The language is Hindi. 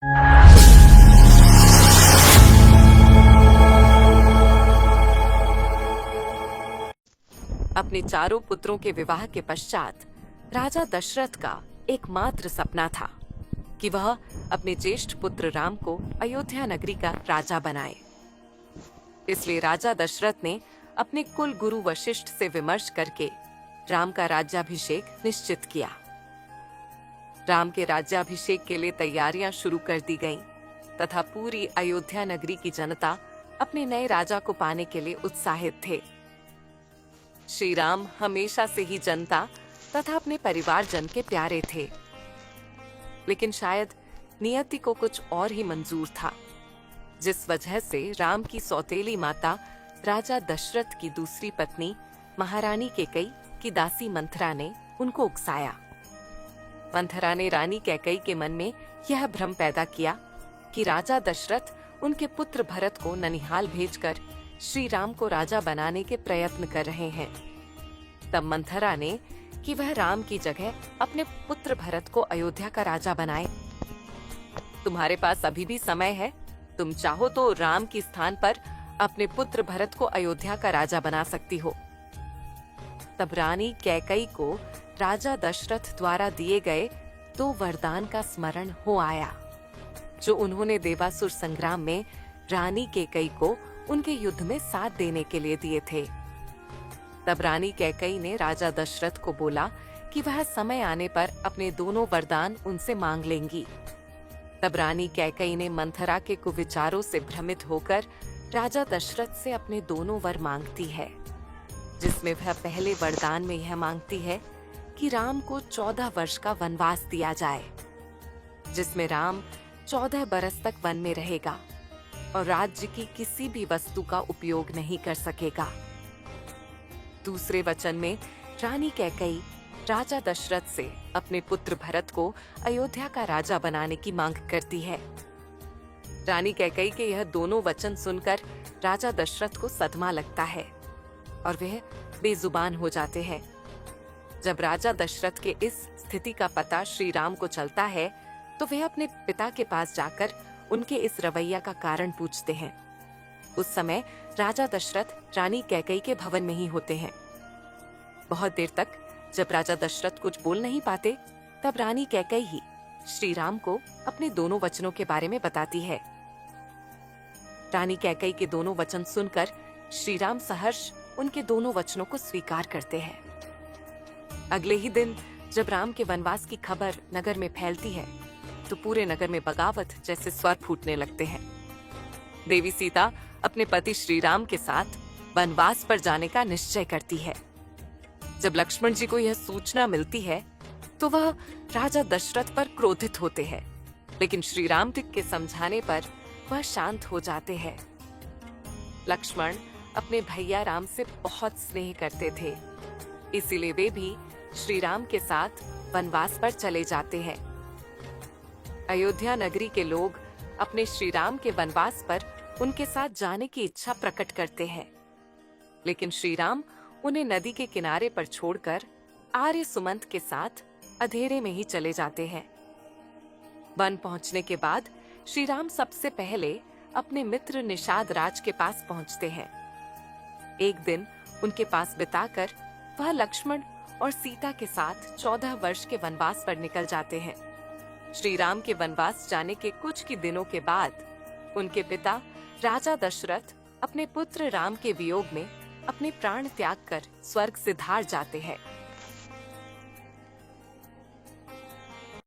अपने चारों पुत्रों के विवाह के पश्चात राजा दशरथ का एकमात्र सपना था कि वह अपने ज्येष्ठ पुत्र राम को अयोध्या नगरी का राजा बनाए। इसलिए राजा दशरथ ने अपने कुल गुरु वशिष्ठ से विमर्श करके राम का राज्याभिषेक निश्चित किया। राम के राज्याभिषेक के लिए तैयारियां शुरू कर दी गईं तथा पूरी अयोध्या नगरी की जनता अपने नए राजा को पाने के लिए उत्साहित थे। श्री राम हमेशा से ही जनता तथा अपने परिवारजन के प्यारे थे, लेकिन शायद नियति को कुछ और ही मंजूर था, जिस वजह से राम की सौतेली माता राजा दशरथ की दूसरी पत्नी महारानी कैकेयी की दासी मंथरा ने उनको उकसाया। मंथरा ने रानी कैकेयी के मन में यह भ्रम पैदा किया कि राजा दशरथ उनके पुत्र भरत को ननिहाल भेजकर श्री राम को राजा बनाने के प्रयत्न कर रहे हैं। तब मंथरा ने कि वह राम की जगह अपने पुत्र भरत को अयोध्या का राजा बनाए। तुम्हारे पास अभी भी समय है, तुम चाहो तो राम के स्थान पर अपने पुत्र भरत को अयोध्या का राजा बना सकती हो। तब रानी कैकेयी को राजा दशरथ द्वारा दिए गए 2 वरदान का स्मरण हो आया, जो उन्होंने देवासुर संग्राम में रानी कैकेयी को उनके युद्ध में साथ देने के लिए दिए थे। तब रानी कैकेयी ने राजा दशरथ को बोला कि वह समय आने पर अपने दोनों वरदान उनसे मांग लेंगी। तब रानी कैकेयी ने मंथरा के कुविचारों से भ्रमित होकर राजा दशरथ से अपने दोनों वर मांगती है, जिसमें वह पहले वरदान में यह मांगती है कि राम को 14 वर्ष का वनवास दिया जाए, जिसमें राम 14 बरस तक वन में रहेगा और राज्य की किसी भी वस्तु का उपयोग नहीं कर सकेगा। दूसरे वचन में रानी कैकेयी राजा दशरथ से अपने पुत्र भरत को अयोध्या का राजा बनाने की मांग करती है। रानी कैकेयी के यह दोनों वचन सुनकर राजा दशरथ को सदमा लगता है और वह बेजुबान हो जाते हैं। जब राजा दशरथ के इस स्थिति का पता श्री राम को चलता है तो वह अपने पिता के पास जाकर उनके इस रवैया का कारण पूछते हैं। उस समय राजा दशरथ रानी कैकेयी के भवन में ही होते हैं। बहुत देर तक जब राजा दशरथ कुछ बोल नहीं पाते, तब रानी कैकेयी ही श्री राम को अपने दोनों वचनों के बारे में बताती है। रानी कैकेयी के दोनों वचन सुनकर श्री राम सहर्ष उनके दोनों वचनों को स्वीकार करते हैं। अगले ही दिन जब राम के वनवास की खबर नगर में फैलती है तो पूरे नगर में बगावत जैसे स्वर फूटने लगते हैं। देवी सीता अपने पति श्री राम के साथ वनवास पर जाने का निश्चय करती है। जब लक्ष्मण जी को यह सूचना मिलती है तो वह राजा दशरथ पर क्रोधित होते हैं, लेकिन श्री राम के समझाने पर वह शांत हो जाते हैं। लक्ष्मण अपने भैया राम से बहुत स्नेह करते थे, इसीलिए वे भी श्री राम के साथ वनवास पर चले जाते हैं। अयोध्या नगरी के लोग अपने श्री राम के वनवास पर उनके साथ जाने की इच्छा प्रकट करते हैं, लेकिन श्री राम उन्हें नदी के किनारे पर छोड़कर आर्य सुमंत के साथ अंधेरे में ही चले जाते हैं। वन पहुंचने के बाद श्री राम सबसे पहले अपने मित्र निषाद राज के पास पहुंचते हैं। एक दिन उनके पास बिताकर वह लक्ष्मण और सीता के साथ 14 वर्ष के वनवास पर निकल जाते हैं। श्री राम के वनवास जाने के कुछ ही दिनों के बाद उनके पिता राजा दशरथ अपने पुत्र राम के वियोग में अपने प्राण त्याग कर स्वर्ग सिधार जाते हैं।